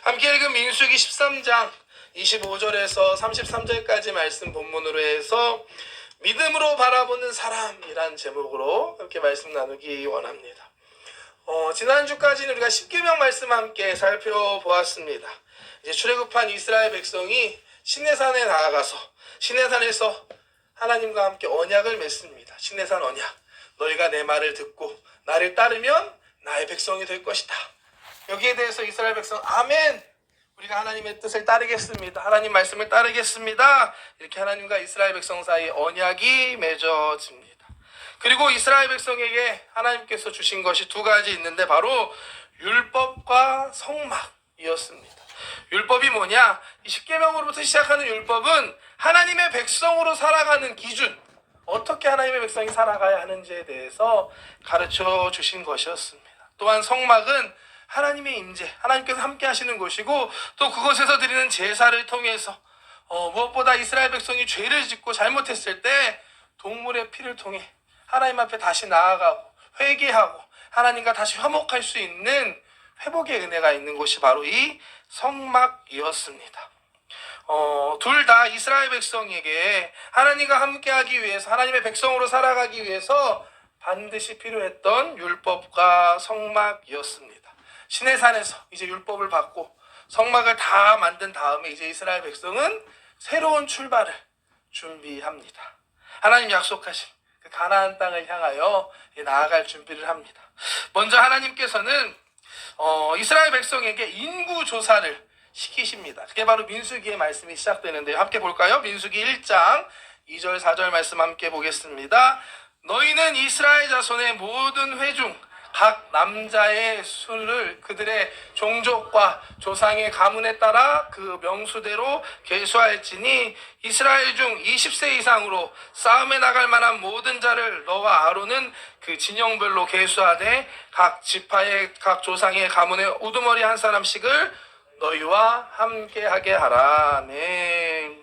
함께 읽은 민수기 13장 25절에서 33절까지 말씀 본문으로 해서 믿음으로 바라보는 사람이란 제목으로 함께 말씀 나누기 원합니다. 지난주까지는 우리가 십계명 말씀 함께 살펴보았습니다. 이제 출애굽한 이스라엘 백성이 시내산에 나아가서 시내산에서 하나님과 함께 언약을 맺습니다. 시내산 언약. 너희가 내 말을 듣고 나를 따르면 나의 백성이 될 것이다. 여기에 대해서 이스라엘 백성 아멘. 우리가 하나님의 뜻을 따르겠습니다. 하나님 말씀을 따르겠습니다. 이렇게 하나님과 이스라엘 백성 사이 언약이 맺어집니다. 그리고 이스라엘 백성에게 하나님께서 주신 것이 두 가지 있는데 바로 율법과 성막이었습니다. 율법이 뭐냐? 이 십계명으로부터 시작하는 율법은 하나님의 백성으로 살아가는 기준, 어떻게 하나님의 백성이 살아가야 하는지에 대해서 가르쳐 주신 것이었습니다. 또한 성막은 하나님의 임재, 하나님께서 함께 하시는 곳이고 또 그곳에서 드리는 제사를 통해서 무엇보다 이스라엘 백성이 죄를 짓고 잘못했을 때 동물의 피를 통해 하나님 앞에 다시 나아가고 회개하고 하나님과 다시 화목할 수 있는 회복의 은혜가 있는 곳이 바로 이 성막이었습니다. 둘 다 이스라엘 백성에게 하나님과 함께하기 위해서 하나님의 백성으로 살아가기 위해서 반드시 필요했던 율법과 성막이었습니다. 시내산에서 이제 율법을 받고 성막을 다 만든 다음에 이제 이스라엘 백성은 새로운 출발을 준비합니다. 하나님 약속하신 그 가나안 땅을 향하여 나아갈 준비를 합니다. 먼저 하나님께서는 이스라엘 백성에게 인구 조사를 시키십니다. 그게 바로 민수기의 말씀이 시작되는데요. 함께 볼까요? 민수기 1장 2절 4절 말씀 함께 보겠습니다. 너희는 이스라엘 자손의 모든 회중 각 남자의 수를 그들의 종족과 조상의 가문에 따라 그 명수대로 계수할지니 이스라엘 중 20세 이상으로 싸움에 나갈 만한 모든 자를 너와 아론은 그 진영별로 계수하되 각 지파의 각 조상의 가문에 우두머리 한 사람씩을 너희와 함께하게 하라. 네.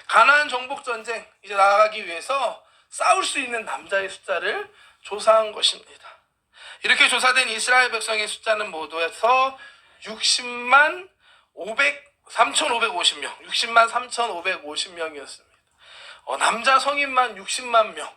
가나안 정복 전쟁 이제 나아가기 위해서 싸울 수 있는 남자의 숫자를 조사한 것입니다. 이렇게 조사된 이스라엘 백성의 숫자는 모두 해서 60만 3,550명, 60만 3,550명이었습니다. 남자 성인만 60만 명,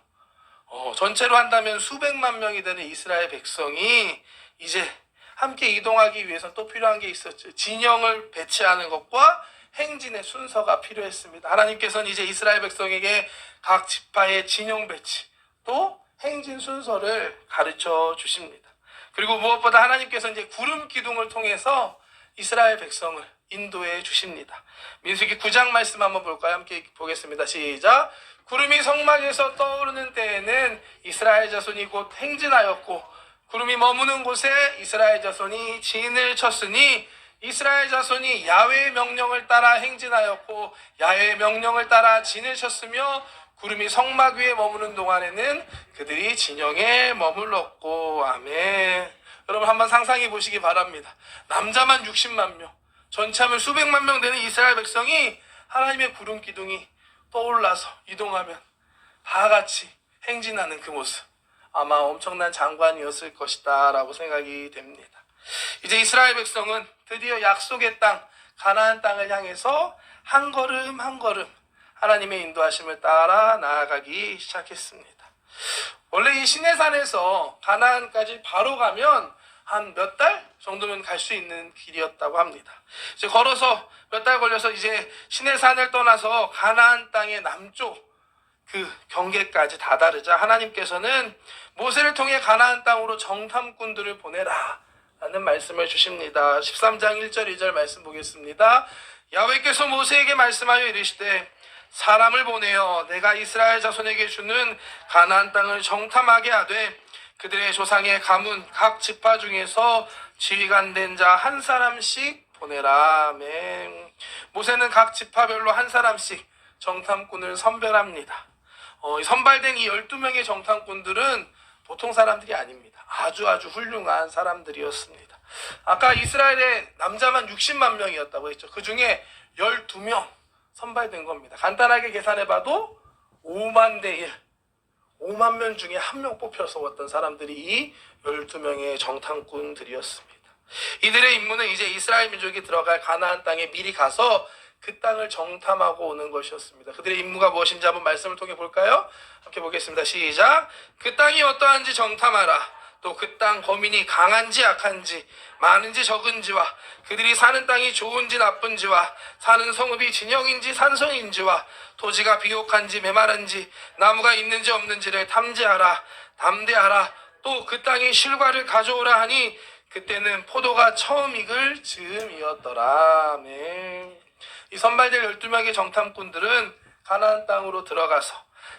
전체로 한다면 수백만 명이 되는 이스라엘 백성이 이제 함께 이동하기 위해서 또 필요한 게 있었죠. 진영을 배치하는 것과 행진의 순서가 필요했습니다. 하나님께서는 이제 이스라엘 백성에게 각 지파의 진영 배치, 또 행진 순서를 가르쳐 주십니다. 그리고 무엇보다 하나님께서 이제 구름 기둥을 통해서 이스라엘 백성을 인도해 주십니다. 민수기 9장 말씀 한번 볼까요? 함께 보겠습니다. 시작. 구름이 성막에서 떠오르는 때에는 이스라엘 자손이 곧 행진하였고 구름이 머무는 곳에 이스라엘 자손이 진을 쳤으니 이스라엘 자손이 야훼의 명령을 따라 행진하였고 야훼의 명령을 따라 진을 쳤으며 구름이 성막 위에 머무는 동안에는 그들이 진영에 머물렀고. 아멘. 여러분 한번 상상해 보시기 바랍니다. 남자만 60만 명, 전체하면 수백만 명 되는 이스라엘 백성이 하나님의 구름 기둥이 떠올라서 이동하면 다 같이 행진하는 그 모습, 아마 엄청난 장관이었을 것이다 라고 생각이 됩니다. 이제 이스라엘 백성은 드디어 약속의 땅 가나안 땅을 향해서 한 걸음 한 걸음 하나님의 인도하심을 따라 나아가기 시작했습니다. 원래 이 시내산에서 가나안까지 바로 가면 한 몇 달 정도면 갈 수 있는 길이었다고 합니다. 이제 걸어서 몇 달 걸려서 이제 시내산을 떠나서 가나안 땅의 남쪽 그 경계까지 다다르자 하나님께서는 모세를 통해 가나안 땅으로 정탐꾼들을 보내라 라는 말씀을 주십니다. 13장 1절 2절 말씀 보겠습니다. 야훼께서 모세에게 말씀하여 이르시되 사람을 보내어 내가 이스라엘 자손에게 주는 가나안 땅을 정탐하게 하되 그들의 조상의 가문 각 지파 중에서 지휘관된 자 한 사람씩 보내라. 아멘. 모세는 각 지파별로 한 사람씩 정탐꾼을 선별합니다. 선발된 이 12명의 정탐꾼들은 보통 사람들이 아닙니다. 아주 훌륭한 사람들이었습니다. 아까 이스라엘의 남자만 60만 명이었다고 했죠. 그 중에 12명 선발된 겁니다. 간단하게 계산해봐도 5만 대 1, 5만 명 중에 한 명 뽑혀서 왔던 사람들이 이 12명의 정탐꾼들이었습니다. 이들의 임무는 이제 이스라엘 민족이 들어갈 가나안 땅에 미리 가서 그 땅을 정탐하고 오는 것이었습니다. 그들의 임무가 무엇인지 한번 말씀을 통해 볼까요? 함께 보겠습니다. 시작. 그 땅이 어떠한지 정탐하라. 또 그 땅 거민이 강한지 약한지 많은지 적은지와 그들이 사는 땅이 좋은지 나쁜지와 사는 성읍이 진영인지 산성인지와 토지가 비옥한지 메마른지 나무가 있는지 없는지를 탐지하라. 담대하라. 또 그 땅의 실과를 가져오라 하니 그때는 포도가 처음 익을 즈음이었더라. 아멘. 이 선발될 12명의 정탐꾼들은 가나안 땅으로 들어가서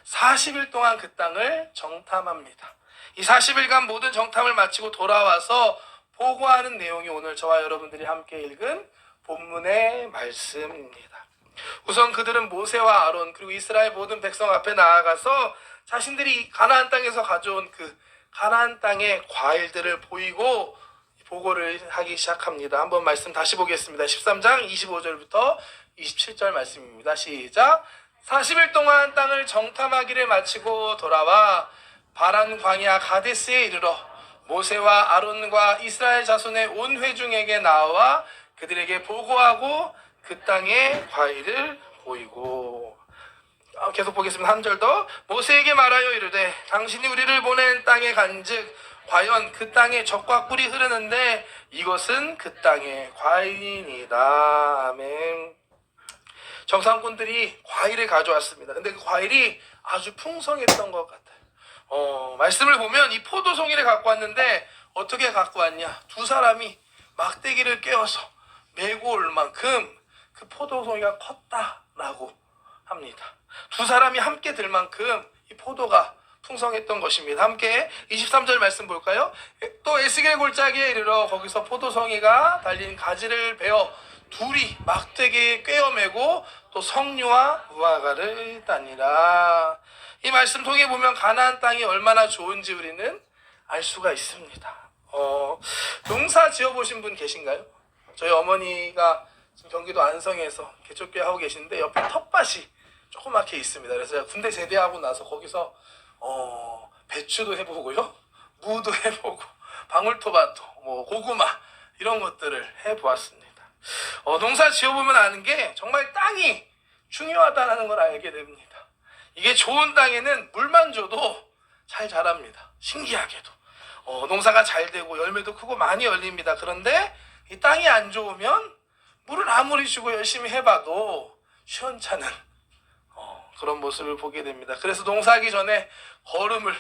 40일 동안 그 땅을 정탐합니다. 이 40일간 모든 정탐을 마치고 돌아와서 보고하는 내용이 오늘 저와 여러분들이 함께 읽은 본문의 말씀입니다. 우선 그들은 모세와 아론 그리고 이스라엘 모든 백성 앞에 나아가서 자신들이 가나안 땅에서 가져온 그 가나안 땅의 과일들을 보이고 보고를 하기 시작합니다. 한번 말씀 다시 보겠습니다. 13장 25절부터 27절 말씀입니다. 시작. 40일 동안 땅을 정탐하기를 마치고 돌아와 바란 광야 가데스에 이르러 모세와 아론과 이스라엘 자손의 온 회중에게 나와 그들에게 보고하고 그 땅의 과일을 보이고. 계속 보겠습니다. 한 절 더. 모세에게 말하여 이르되 당신이 우리를 보낸 땅에 간즉 과연 그 땅에 젖과 꿀이 흐르는데 이것은 그 땅의 과일이니이다. 아멘. 정탐꾼들이 과일을 가져왔습니다. 근데 그 과일이 아주 풍성했던 것 같아요. 말씀을 보면 이 포도송이를 갖고 왔는데 어떻게 갖고 왔냐? 두 사람이 막대기를 꿰어서 메고 올 만큼 그 포도송이가 컸다라고 합니다. 두 사람이 함께 들 만큼 이 포도가 풍성했던 것입니다. 함께 23절 말씀 볼까요? 또 에스겔 골짜기에 이르러 거기서 포도송이가 달린 가지를 베어 둘이 막대기에 꿰어매고 또 성류와 무화과를 따니라. 이 말씀 통해 보면 가나안 땅이 얼마나 좋은지 우리는 알 수가 있습니다. 농사 지어보신 분 계신가요? 저희 어머니가 지금 경기도 안성에서 개척교회 하고 계시는데 옆에 텃밭이 조그맣게 있습니다. 그래서 제가 군대 제대하고 나서 거기서 배추도 해보고요, 무도 해보고, 방울토마토, 고구마 이런 것들을 해보았습니다. 농사 지어보면 아는 게 정말 땅이 중요하다는 걸 알게 됩니다. 이게 좋은 땅에는 물만 줘도 잘 자랍니다. 신기하게도. 농사가 잘 되고 열매도 크고 많이 열립니다. 그런데 이 땅이 안 좋으면 물을 아무리 주고 열심히 해봐도 시원찮은 그런 모습을 보게 됩니다. 그래서 농사하기 전에 거름을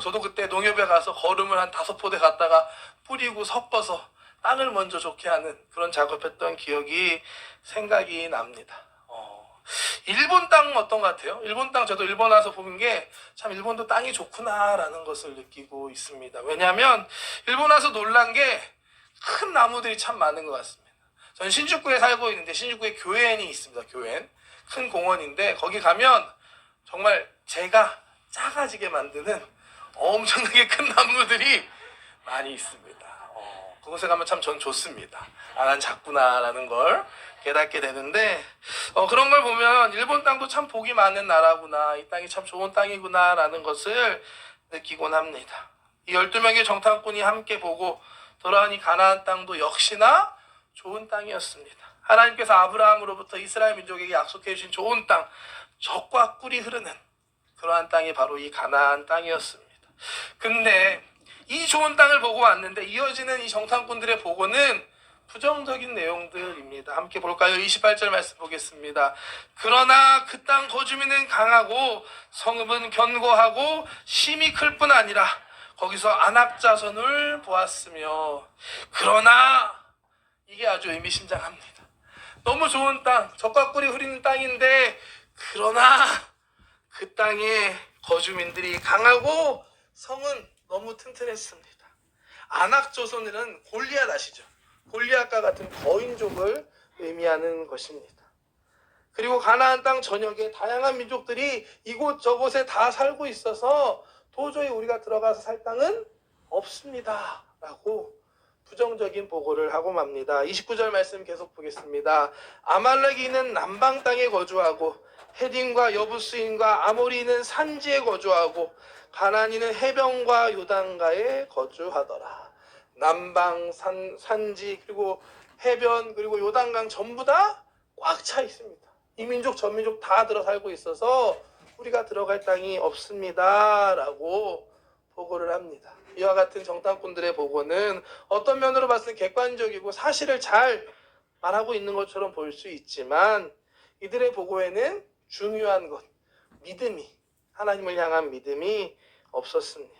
저도 그때 농협에 가서 거름을 한 5포대 갖다가 뿌리고 섞어서 땅을 먼저 좋게 하는 그런 작업했던 기억이 생각이 납니다. 일본 땅 어떤 것 같아요? 일본 땅 저도 일본 와서 본 게 참 일본도 땅이 좋구나라는 것을 느끼고 있습니다. 왜냐하면 일본 와서 놀란 게 큰 나무들이 참 많은 것 같습니다. 저는 신주쿠에 살고 있는데 신주쿠에 교엔이 있습니다. 교엔. 큰 공원인데 거기 가면 정말 제가 작아지게 만드는 엄청나게 큰 나무들이 많이 있습니다. 그곳에 가면 참 전 좋습니다. 난 작구나라는 걸 깨닫게 되는데 그런 걸 보면 일본 땅도 참 복이 많은 나라구나, 이 땅이 참 좋은 땅이구나 라는 것을 느끼곤 합니다. 이 12명의 정탐꾼이 함께 보고 돌아오니 가나안 땅도 역시나 좋은 땅이었습니다. 하나님께서 아브라함으로부터 이스라엘 민족에게 약속해 주신 좋은 땅, 젖과 꿀이 흐르는 그러한 땅이 바로 이 가나안 땅이었습니다. 근데 이 좋은 땅을 보고 왔는데 이어지는 이 정탐꾼들의 보고는 부정적인 내용들입니다. 함께 볼까요? 28절 말씀 보겠습니다. 그러나 그 땅 거주민은 강하고 성읍은 견고하고 심이 클 뿐 아니라 거기서 안악자손을 보았으며. 그러나 이게 아주 의미심장합니다. 너무 좋은 땅, 젖과 꿀이 흐르는 땅인데 그러나 그 땅의 거주민들이 강하고 성은 너무 튼튼했습니다. 안악조선은 골리앗 아시죠? 골리앗과 같은 거인족을 의미하는 것입니다. 그리고 가나안 땅 전역에 다양한 민족들이 이곳저곳에 다 살고 있어서 도저히 우리가 들어가서 살 땅은 없습니다 라고 부정적인 보고를 하고 맙니다. 29절 말씀 계속 보겠습니다. 아말렉인은 남방 땅에 거주하고 헤딘과 여부스인과 아모리는 산지에 거주하고 가나안인은 해변과 요단가에 거주하더라. 남방 산지 그리고 해변 그리고 요단강 전부 다 꽉 차 있습니다. 이민족 저민족 다 들어 살고 있어서 우리가 들어갈 땅이 없습니다 라고 보고를 합니다. 이와 같은 정탐꾼들의 보고는 어떤 면으로 봤을 때 객관적이고 사실을 잘 말하고 있는 것처럼 볼 수 있지만 이들의 보고에는 중요한 것, 믿음이, 하나님을 향한 믿음이 없었습니다.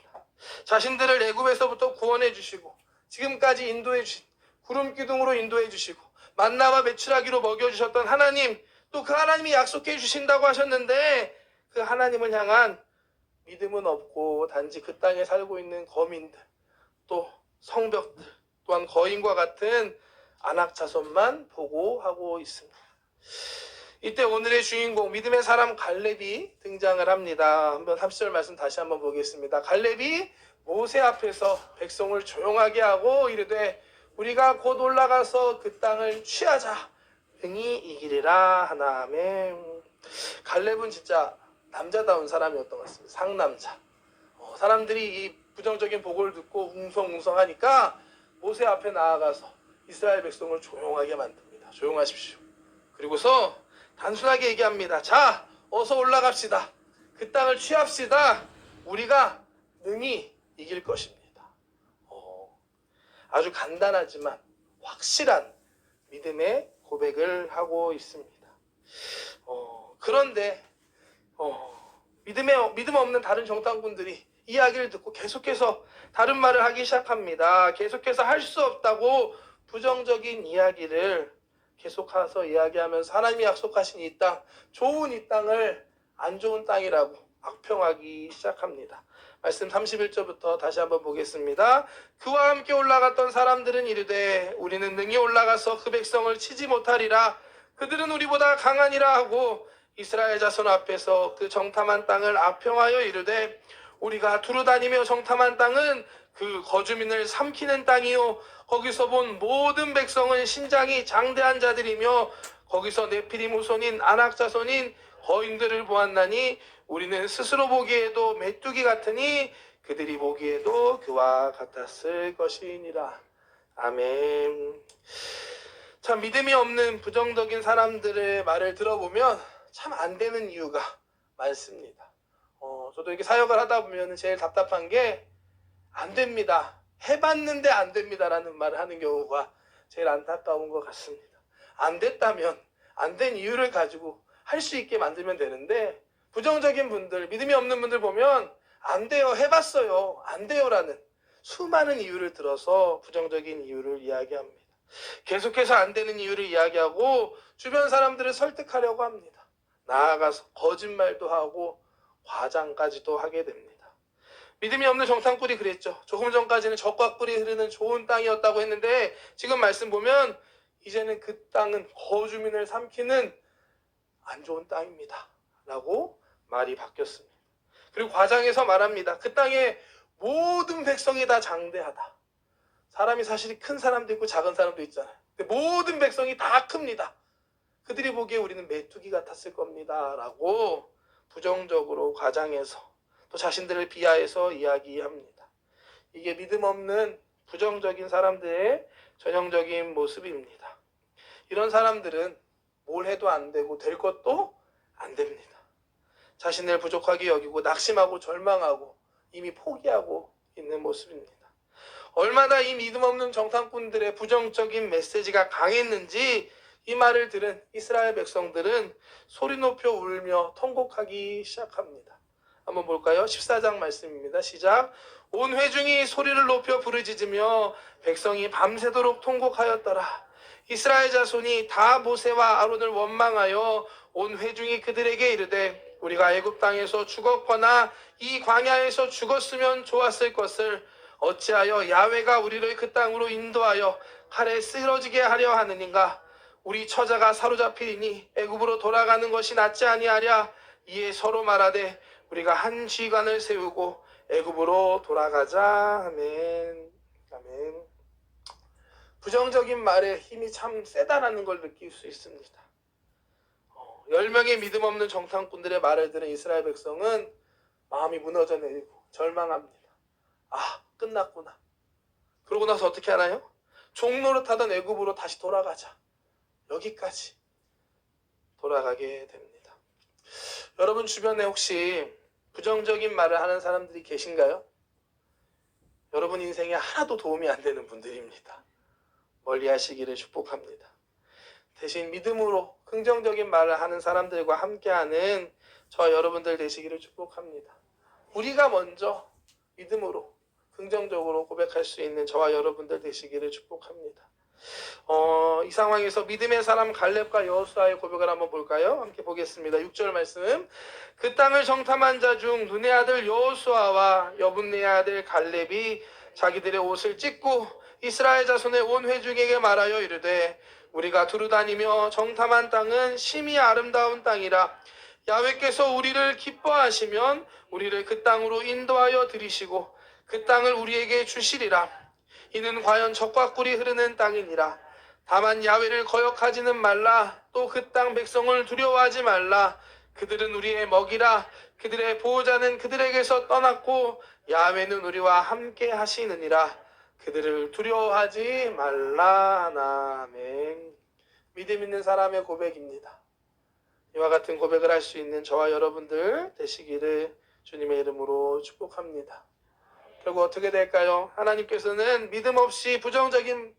자신들을 애굽에서부터 구원해 주시고 지금까지 인도해 주신 구름 기둥으로 인도해 주시고 만나와 메추라기로 먹여 주셨던 하나님, 또 그 하나님이 약속해 주신다고 하셨는데 그 하나님을 향한 믿음은 없고 단지 그 땅에 살고 있는 거민들, 또 성벽들, 또한 거인과 같은 안악 자손만 보고하고 있습니다. 이때 오늘의 주인공 믿음의 사람 갈렙이 등장을 합니다. 한번 30절 말씀 다시 한번 보겠습니다. 갈렙이 모세 앞에서 백성을 조용하게 하고 이르되 우리가 곧 올라가서 그 땅을 취하자 등이 이기리라 하나. 아멘. 갈렙은 진짜 남자다운 사람이었던 것 같습니다. 상남자. 사람들이 이 부정적인 보고를 듣고 웅성웅성하니까 모세 앞에 나아가서 이스라엘 백성을 조용하게 만듭니다. 조용하십시오. 그리고서 단순하게 얘기합니다. 자, 어서 올라갑시다. 그 땅을 취합시다. 우리가 능히 이길 것입니다. 아주 간단하지만 확실한 믿음의 고백을 하고 있습니다. 그런데 믿음 없는 다른 정탐꾼들이 이야기를 듣고 계속해서 다른 말을 하기 시작합니다. 계속해서 할 수 없다고 부정적인 이야기를 계속해서 이야기하면서 하나님이 약속하신 이 땅, 좋은 이 땅을 안 좋은 땅이라고 악평하기 시작합니다. 말씀 31절부터 다시 한번 보겠습니다. 그와 함께 올라갔던 사람들은 이르되 우리는 능히 올라가서 그 백성을 치지 못하리라. 그들은 우리보다 강하니라 하고 이스라엘 자손 앞에서 그 정탐한 땅을 악평하여 이르되 우리가 두루 다니며 정탐한 땅은 그 거주민을 삼키는 땅이요 거기서 본 모든 백성은 신장이 장대한 자들이며 거기서 네피림 후손인 아낙 자손인 거인들을 보았나니 우리는 스스로 보기에도 메뚜기 같으니 그들이 보기에도 그와 같았을 것이니라. 아멘. 참 믿음이 없는 부정적인 사람들의 말을 들어보면 참 안 되는 이유가 많습니다. 저도 이렇게 사역을 하다 보면 제일 답답한 게 안 됩니다. 해봤는데 안 됩니다라는 말을 하는 경우가 제일 안타까운 것 같습니다. 안 됐다면 안 된 이유를 가지고 할 수 있게 만들면 되는데 부정적인 분들, 믿음이 없는 분들 보면 안 돼요, 해봤어요, 안 돼요라는 수많은 이유를 들어서 부정적인 이유를 이야기합니다. 계속해서 안 되는 이유를 이야기하고 주변 사람들을 설득하려고 합니다. 나아가서 거짓말도 하고 과장까지도 하게 됩니다. 믿음이 없는 정탐꾼이 그랬죠. 조금 전까지는 적과 꿀이 흐르는 좋은 땅이었다고 했는데 지금 말씀 보면 이제는 그 땅은 거주민을 삼키는 안 좋은 땅입니다 라고 말이 바뀌었습니다. 그리고 과장해서 말합니다. 그 땅에 모든 백성이 다 장대하다. 사람이 사실 큰 사람도 있고 작은 사람도 있잖아요. 근데 모든 백성이 다 큽니다. 그들이 보기에 우리는 메뚜기 같았을 겁니다 라고 부정적으로 과장해서 또 자신들을 비하해서 이야기합니다. 이게 믿음 없는 부정적인 사람들의 전형적인 모습입니다. 이런 사람들은 뭘 해도 안 되고 될 것도 안 됩니다. 자신을 부족하게 여기고 낙심하고 절망하고 이미 포기하고 있는 모습입니다. 얼마나 이 믿음 없는 정탐꾼들의 부정적인 메시지가 강했는지 이 말을 들은 이스라엘 백성들은 소리 높여 울며 통곡하기 시작합니다. 한번 볼까요? 14장 말씀입니다. 시작. 온 회중이 소리를 높여 부르짖으며 백성이 밤새도록 통곡하였더라. 이스라엘 자손이 다 모세와 아론을 원망하여 온 회중이 그들에게 이르되 우리가 애굽 땅에서 죽었거나 이 광야에서 죽었으면 좋았을 것을 어찌하여 야훼가 우리를 그 땅으로 인도하여 칼에 쓰러지게 하려 하느닌가. 우리 처자가 사로잡히리니 애굽으로 돌아가는 것이 낫지 아니하랴. 이에 서로 말하되 우리가 한 지휘관을 세우고 애굽으로 돌아가자. 아멘. 아멘. 부정적인 말에 힘이 참 세다라는 걸 느낄 수 있습니다. 10명의 믿음 없는 정탐꾼들의 말을 들은 이스라엘 백성은 마음이 무너져 내리고 절망합니다. 아, 끝났구나. 그러고 나서 어떻게 하나요? 종노릇하던 애굽으로 다시 돌아가자. 여기까지 돌아가게 됩니다. 여러분 주변에 혹시 부정적인 말을 하는 사람들이 계신가요? 여러분 인생에 하나도 도움이 안 되는 분들입니다. 멀리 하시기를 축복합니다. 대신 믿음으로 긍정적인 말을 하는 사람들과 함께하는 저와 여러분들 되시기를 축복합니다. 우리가 먼저 믿음으로 긍정적으로 고백할 수 있는 저와 여러분들 되시기를 축복합니다. 이 상황에서 믿음의 사람 갈렙과 여호수아의 고백을 한번 볼까요? 함께 보겠습니다. 6절 말씀. 그 땅을 정탐한 자 중 눈의 아들 여호수아와 여분네의 아들 갈렙이 자기들의 옷을 찢고 이스라엘 자손의 온 회중에게 말하여 이르되 우리가 두루다니며 정탐한 땅은 심히 아름다운 땅이라 야훼께서 우리를 기뻐하시면 우리를 그 땅으로 인도하여 들이시고 그 땅을 우리에게 주시리라. 이는 과연 젖과 꿀이 흐르는 땅이니라. 다만 야훼를 거역하지는 말라. 또 그 땅 백성을 두려워하지 말라. 그들은 우리의 먹이라. 그들의 보호자는 그들에게서 떠났고 야훼는 우리와 함께 하시느니라. 그들을 두려워하지 말라. 아멘. 믿음 있는 사람의 고백입니다. 이와 같은 고백을 할 수 있는 저와 여러분들 되시기를 주님의 이름으로 축복합니다. 결국 어떻게 될까요? 하나님께서는 믿음 없이 부정적인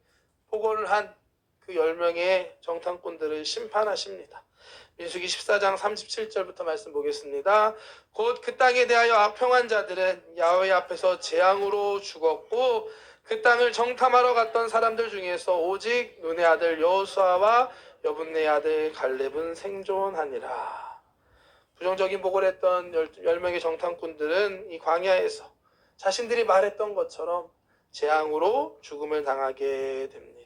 보고를 한 그 10명의 정탐꾼들을 심판하십니다. 민수기 14장 37절부터 말씀 보겠습니다. 곧 그 땅에 대하여 악평한 자들은 야훼 앞에서 재앙으로 죽었고 그 땅을 정탐하러 갔던 사람들 중에서 오직 눈의 아들 여호수아와 여분네의 아들 갈렙은 생존하니라. 부정적인 보고를 했던 10명의 정탐꾼들은 이 광야에서 자신들이 말했던 것처럼 재앙으로 죽음을 당하게 됩니다.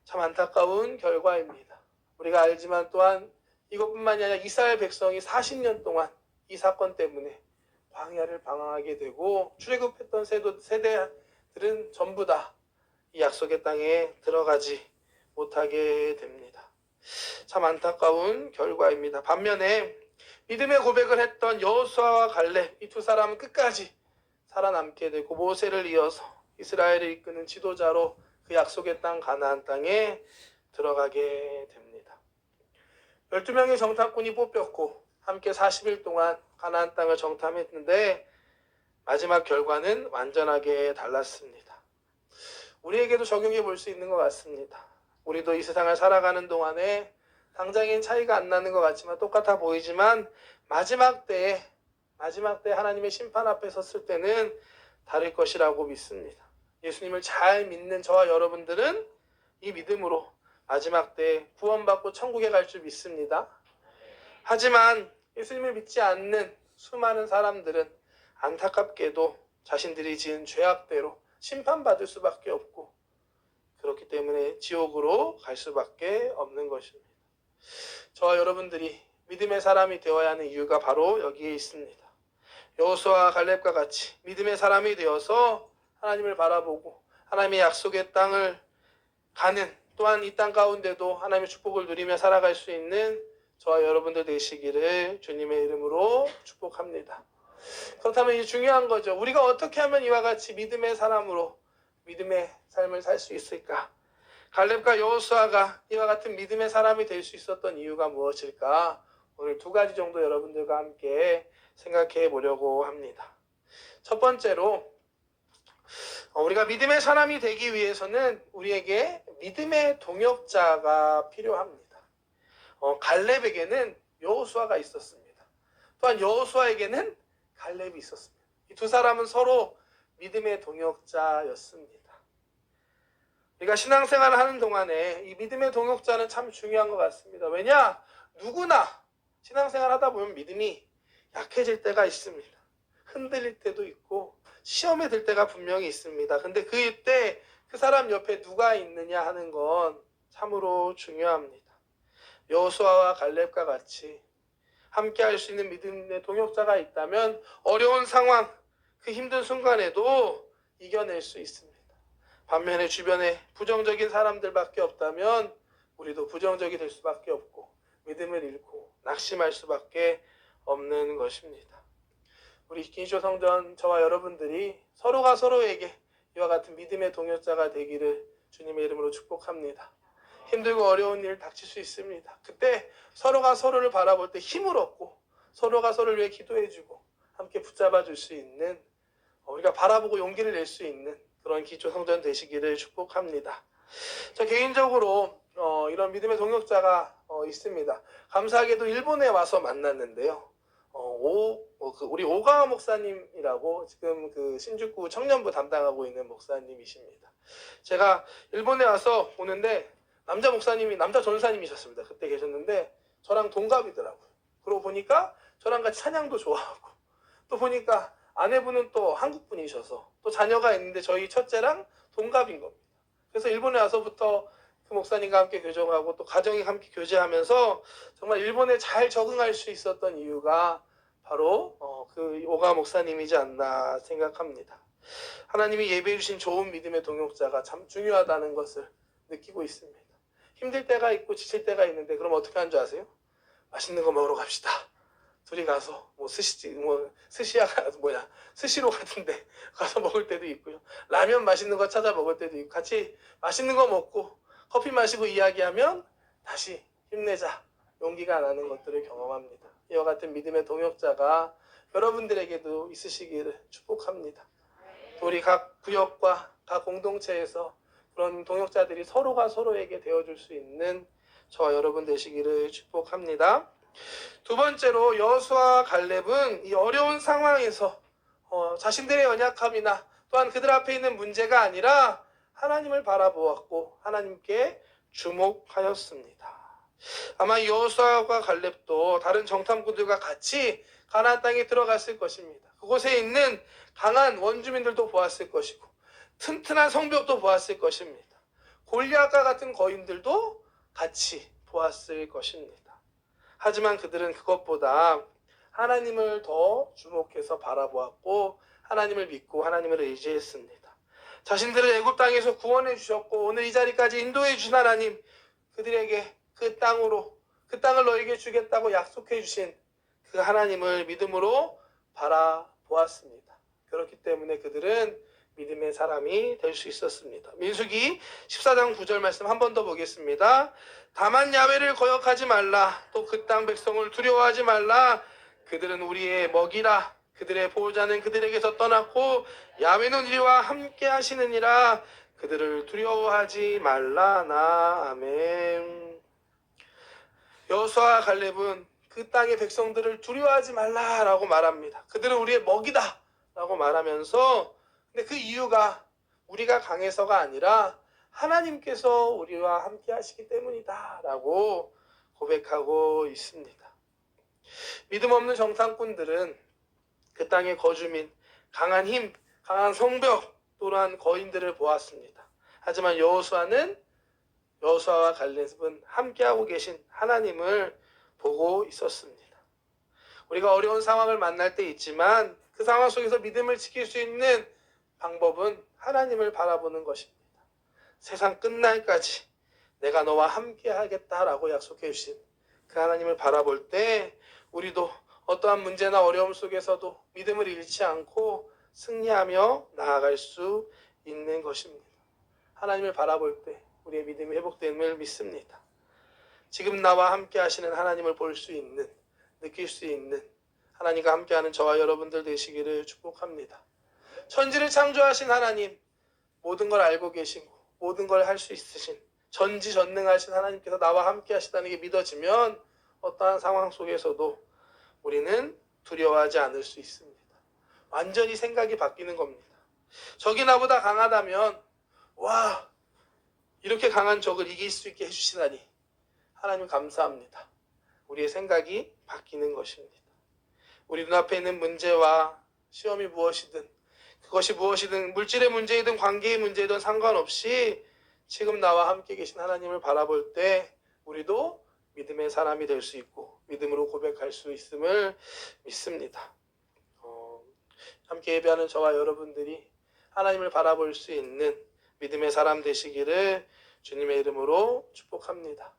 참 안타까운 결과입니다. 우리가 알지만 또한 이것뿐만이 아니라 이스라엘 백성이 40년 동안 이 사건 때문에 광야를 방황하게 되고 출애굽했던 세대들은 전부 다 이 약속의 땅에 들어가지 못하게 됩니다. 참 안타까운 결과입니다. 반면에 믿음의 고백을 했던 여호수아와 갈렙 이 두 사람은 끝까지 살아남게 되고 모세를 이어서 이스라엘을 이끄는 지도자로 그 약속의 땅 가나안 땅에 들어가게 됩니다. 12명의 정탐꾼이 뽑혔고 함께 40일 동안 가나안 땅을 정탐했는데 마지막 결과는 완전하게 달랐습니다. 우리에게도 적용해 볼 수 있는 것 같습니다. 우리도 이 세상을 살아가는 동안에 당장엔 차이가 안 나는 것 같지만 똑같아 보이지만 마지막 때에 하나님의 심판 앞에 섰을 때는 다를 것이라고 믿습니다. 예수님을 잘 믿는 저와 여러분들은 이 믿음으로 마지막 때 구원받고 천국에 갈 줄 믿습니다. 하지만 예수님을 믿지 않는 수많은 사람들은 안타깝게도 자신들이 지은 죄악대로 심판받을 수밖에 없고 그렇기 때문에 지옥으로 갈 수밖에 없는 것입니다. 저와 여러분들이 믿음의 사람이 되어야 하는 이유가 바로 여기에 있습니다. 여호수아와 갈렙과 같이 믿음의 사람이 되어서 하나님을 바라보고 하나님의 약속의 땅을 가는 또한 이 땅 가운데도 하나님의 축복을 누리며 살아갈 수 있는 저와 여러분들 되시기를 주님의 이름으로 축복합니다. 그렇다면 이제 중요한 거죠. 우리가 어떻게 하면 이와 같이 믿음의 사람으로 믿음의 삶을 살 수 있을까? 갈렙과 여호수아가 이와 같은 믿음의 사람이 될 수 있었던 이유가 무엇일까? 오늘 두 가지 정도 여러분들과 함께 생각해 보려고 합니다. 첫 번째로 우리가 믿음의 사람이 되기 위해서는 우리에게 믿음의 동역자가 필요합니다. 갈렙에게는 여호수아가 있었습니다. 또한 여호수아에게는 갈렙이 있었습니다. 이 두 사람은 서로 믿음의 동역자였습니다. 우리가 신앙생활을 하는 동안에 이 믿음의 동역자는 참 중요한 것 같습니다. 왜냐? 누구나 신앙생활 하다 보면 믿음이 약해질 때가 있습니다. 흔들릴 때도 있고 시험에 들 때가 분명히 있습니다. 근데 그때 그 사람 옆에 누가 있느냐 하는 건 참으로 중요합니다. 여호수아와 갈렙과 같이 함께 할 수 있는 믿음의 동역자가 있다면 어려운 상황, 그 힘든 순간에도 이겨낼 수 있습니다. 반면에 주변에 부정적인 사람들밖에 없다면 우리도 부정적이 될 수밖에 없고 믿음을 잃고 낙심할 수밖에 없는 것입니다. 우리 긴쇼 성전 저와 여러분들이 서로가 서로에게 이와 같은 믿음의 동역자가 되기를 주님의 이름으로 축복합니다. 힘들고 어려운 일 닥칠 수 있습니다. 그때 서로가 서로를 바라볼 때 힘을 얻고 서로가 서로를 위해 기도해주고 함께 붙잡아 줄 수 있는, 우리가 바라보고 용기를 낼 수 있는 그런 기초 성전 되시기를 축복합니다. 저 개인적으로 이런 믿음의 동역자가 있습니다. 감사하게도 일본에 와서 만났는데요. 우리 오가와 목사님이라고 지금 그 신주쿠 청년부 담당하고 있는 목사님이십니다. 제가 일본에 와서 오는데 남자 전사님이셨습니다. 그때 계셨는데 저랑 동갑이더라고요. 그러고 보니까 저랑 같이 찬양도 좋아하고, 또 보니까 아내분은 또 한국분이셔서 또 자녀가 있는데 저희 첫째랑 동갑인 겁니다. 그래서 일본에 와서부터 그 목사님과 함께 교정하고 또 가정이 함께 교제하면서 정말 일본에 잘 적응할 수 있었던 이유가 바로 그 오가 목사님이지 않나 생각합니다. 하나님이 예배해 주신 좋은 믿음의 동역자가 참 중요하다는 것을 느끼고 있습니다. 힘들 때가 있고 지칠 때가 있는데 그럼 어떻게 하는 줄 아세요? 맛있는 거 먹으러 갑시다. 둘이 가서 스시로 같은데 가서 먹을 때도 있고요. 라면 맛있는 거 찾아 먹을 때도 있고, 같이 맛있는 거 먹고 커피 마시고 이야기하면 다시 힘내자, 용기가 나는 것들을 경험합니다. 이와 같은 믿음의 동역자가 여러분들에게도 있으시기를 축복합니다. 또 우리 각 구역과 각 공동체에서 그런 동역자들이 서로가 서로에게 되어줄 수 있는 저와 여러분 되시기를 축복합니다. 두 번째로 여호수아와 갈렙은 이 어려운 상황에서 자신들의 연약함이나 또한 그들 앞에 있는 문제가 아니라 하나님을 바라보았고 하나님께 주목하였습니다. 아마 여호수아와 갈렙도 다른 정탐꾼들과 같이 가나안 땅에 들어갔을 것입니다. 그곳에 있는 강한 원주민들도 보았을 것이고 튼튼한 성벽도 보았을 것입니다. 골리앗과 같은 거인들도 같이 보았을 것입니다. 하지만 그들은 그것보다 하나님을 더 주목해서 바라보았고 하나님을 믿고 하나님을 의지했습니다. 자신들을 애굽 땅에서 구원해 주셨고 오늘 이 자리까지 인도해 주신 하나님, 그들에게 그 땅을 너에게 주겠다고 약속해 주신 그 하나님을 믿음으로 바라보았습니다. 그렇기 때문에 그들은 믿음의 사람이 될 수 있었습니다. 민수기 14장 9절 말씀 한 번 더 보겠습니다. 다만 야훼를 거역하지 말라. 또 그 땅 백성을 두려워하지 말라. 그들은 우리의 먹이라. 그들의 보호자는 그들에게서 떠났고 야훼는 우리와 함께 하시느니라. 그들을 두려워하지 말라나. 아멘. 여호수아와 갈렙은 그 땅의 백성들을 두려워하지 말라라고 말합니다. 그들은 우리의 먹이다 라고 말하면서, 근데 그 이유가 우리가 강해서가 아니라 하나님께서 우리와 함께 하시기 때문이다 라고 고백하고 있습니다. 믿음 없는 정탐꾼들은 그 땅의 거주민, 강한 힘, 강한 성벽, 또한 거인들을 보았습니다. 하지만 여호수아와 갈렙은 함께하고 계신 하나님을 보고 있었습니다. 우리가 어려운 상황을 만날 때 있지만 그 상황 속에서 믿음을 지킬 수 있는 방법은 하나님을 바라보는 것입니다. 세상 끝날까지 내가 너와 함께 하겠다라고 약속해 주신 그 하나님을 바라볼 때 우리도 어떠한 문제나 어려움 속에서도 믿음을 잃지 않고 승리하며 나아갈 수 있는 것입니다. 하나님을 바라볼 때 우리의 믿음이 회복됨을 믿습니다. 지금 나와 함께 하시는 하나님을 볼 수 있는, 느낄 수 있는 하나님과 함께하는 저와 여러분들 되시기를 축복합니다. 천지를 창조하신 하나님, 모든 걸 알고 계시고 모든 걸 할 수 있으신 전지전능하신 하나님께서 나와 함께 하시다는 게 믿어지면 어떠한 상황 속에서도 우리는 두려워하지 않을 수 있습니다. 완전히 생각이 바뀌는 겁니다. 적이 나보다 강하다면 와, 이렇게 강한 적을 이길 수 있게 해주시다니 하나님 감사합니다. 우리의 생각이 바뀌는 것입니다. 우리 눈앞에 있는 문제와 시험이 무엇이든, 그것이 무엇이든, 물질의 문제이든 관계의 문제이든 상관없이 지금 나와 함께 계신 하나님을 바라볼 때 우리도 믿음의 사람이 될 수 있고 믿음으로 고백할 수 있음을 믿습니다. 함께 예배하는 저와 여러분들이 하나님을 바라볼 수 있는 믿음의 사람 되시기를 주님의 이름으로 축복합니다.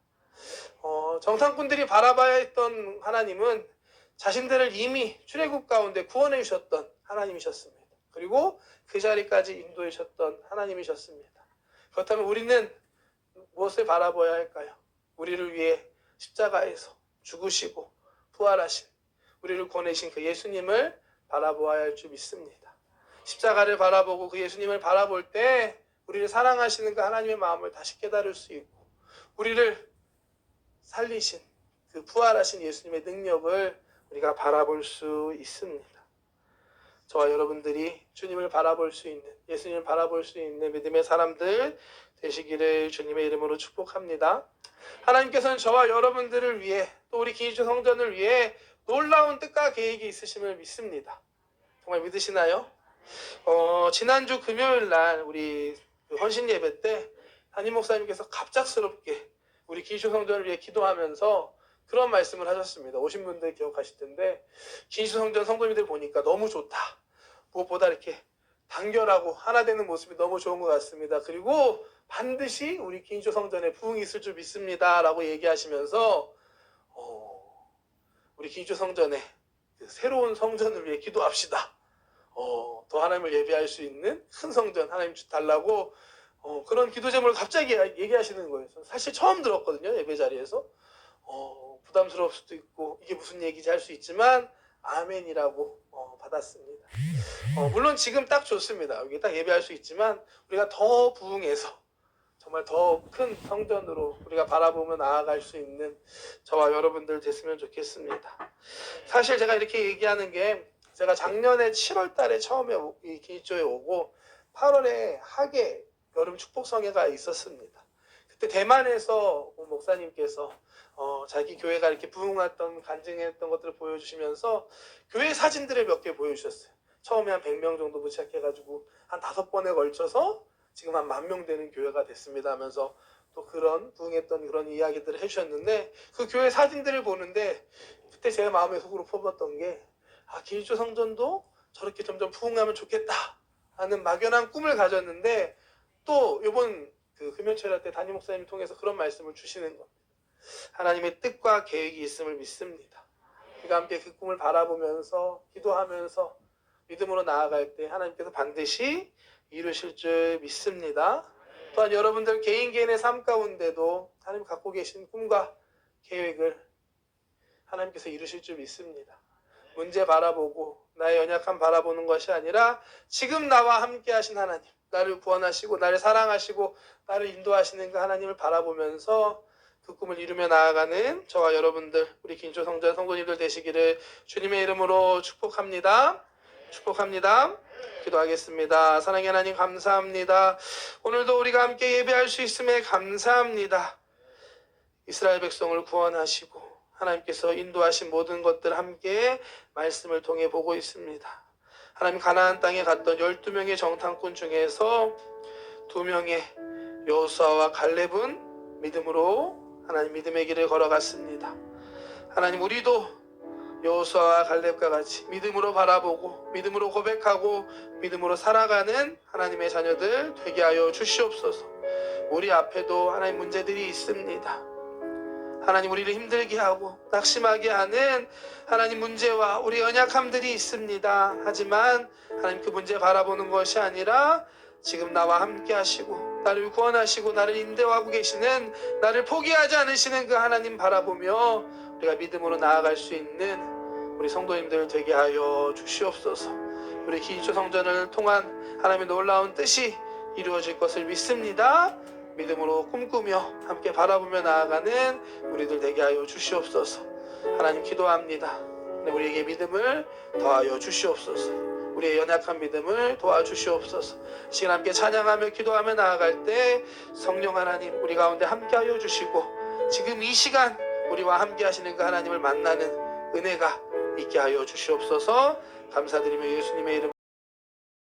정탐꾼들이 바라봐야 했던 하나님은 자신들을 이미 출애굽 가운데 구원해 주셨던 하나님이셨습니다. 그리고 그 자리까지 인도하셨던 하나님이셨습니다. 그렇다면 우리는 무엇을 바라봐야 할까요? 우리를 위해 십자가에서 죽으시고 부활하신, 우리를 보내신 그 예수님을 바라보아야 할 줄 믿습니다. 십자가를 바라보고 그 예수님을 바라볼 때 우리를 사랑하시는 그 하나님의 마음을 다시 깨달을 수 있고, 우리를 살리신 그 부활하신 예수님의 능력을 우리가 바라볼 수 있습니다. 저와 여러분들이 주님을 바라볼 수 있는, 예수님을 바라볼 수 있는 믿음의 사람들 되시기를 주님의 이름으로 축복합니다. 하나님께서는 저와 여러분들을 위해, 또 우리 기인주 성전을 위해 놀라운 뜻과 계획이 있으심을 믿습니다. 정말 믿으시나요? 지난주 금요일 날 우리 헌신 예배 때 담임 목사님께서 갑작스럽게 우리 기인주 성전을 위해 기도하면서 그런 말씀을 하셨습니다. 오신 분들 기억하실 텐데, 기인주 성전 성도님들 보니까 너무 좋다. 무엇보다 이렇게 단결하고 하나 되는 모습이 너무 좋은 것 같습니다. 그리고 반드시 우리 기인주 성전에 부흥이 있을 줄 믿습니다. 라고 얘기하시면서 우리 기인주 성전에 새로운 성전을 위해 기도합시다. 더 하나님을 예배할 수 있는 큰 성전 하나님 달라고 그런 기도 제목을 갑자기 얘기하시는 거예요. 사실 처음 들었거든요. 예배 자리에서. 부담스러울 수도 있고 이게 무슨 얘기인지 할 수 있지만 아멘이라고 받았습니다. 물론 지금 딱 좋습니다. 여기 딱 예배할 수 있지만 우리가 더 부흥해서 정말 더 큰 성전으로 우리가 바라보며 나아갈 수 있는 저와 여러분들 됐으면 좋겠습니다. 사실 제가 이렇게 얘기하는 게, 제가 작년에 7월 달에 처음에 이 기초에 오고 8월에 하계 여름 축복성회가 있었습니다. 그때 대만에서 목사님께서 자기 교회가 이렇게 부흥했던, 간증했던 것들을 보여주시면서 교회 사진들을 몇 개 보여주셨어요. 처음에 한 100명 정도 시작해가지고 한 5번에 걸쳐서 지금 한 10,000명 되는 교회가 됐습니다 하면서 또 그런 부흥했던 그런 이야기들을 해주셨는데, 그 교회 사진들을 보는데 그때 제 마음에 속으로 뽑았던 게, 기일조 성전도 저렇게 점점 부흥하면 좋겠다 하는 막연한 꿈을 가졌는데, 또 이번 그 금요철야 때 담임 목사님 통해서 그런 말씀을 주시는 겁니다. 하나님의 뜻과 계획이 있음을 믿습니다. 우리가 함께 그 꿈을 바라보면서 기도하면서 믿음으로 나아갈 때 하나님께서 반드시 이루실 줄 믿습니다. 또한 여러분들 개인의 삶 가운데도 하나님 갖고 계신 꿈과 계획을 하나님께서 이루실 줄 믿습니다. 문제 바라보고 나의 연약함 바라보는 것이 아니라 지금 나와 함께 하신 하나님, 나를 구원하시고 나를 사랑하시고 나를 인도하시는 그 하나님을 바라보면서 그 꿈을 이루며 나아가는 저와 여러분들, 우리 기인주 성전 성도님들 되시기를 주님의 이름으로 축복합니다. 축복합니다. 기도하겠습니다. 사랑의 하나님 감사합니다. 오늘도 우리가 함께 예배할 수 있음에 감사합니다. 이스라엘 백성을 구원하시고 하나님께서 인도하신 모든 것들 함께 말씀을 통해 보고 있습니다. 하나님, 가나안 땅에 갔던 12명의 정탐꾼 중에서 2명의 여호수아와 갈렙은 믿음으로 하나님 믿음의 길을 걸어갔습니다. 하나님, 우리도 여호수아와 갈렙과 같이 믿음으로 바라보고 믿음으로 고백하고 믿음으로 살아가는 하나님의 자녀들 되게 하여 주시옵소서. 우리 앞에도 하나님 문제들이 있습니다. 하나님, 우리를 힘들게 하고 낙심하게 하는 하나님 문제와 우리 연약함들이 있습니다. 하지만 하나님, 그 문제 바라보는 것이 아니라 지금 나와 함께 하시고 나를 구원하시고 나를 인도하고 계시는, 나를 포기하지 않으시는 그 하나님 바라보며 우리가 믿음으로 나아갈 수 있는 우리 성도님들 되게 하여 주시옵소서. 우리 기인주 성전을 통한 하나님의 놀라운 뜻이 이루어질 것을 믿습니다. 믿음으로 꿈꾸며 함께 바라보며 나아가는 우리들 되게 하여 주시옵소서. 하나님, 기도합니다. 우리에게 믿음을 더하여 주시옵소서. 우리의 연약한 믿음을 도와주시옵소서. 시간 함께 찬양하며 기도하며 나아갈 때 성령 하나님 우리 가운데 함께하여 주시고, 지금 이 시간 우리와 함께 하시는 그 하나님을 만나는 은혜가 있게 하여 주시옵소서. 감사드리며 예수님의 이름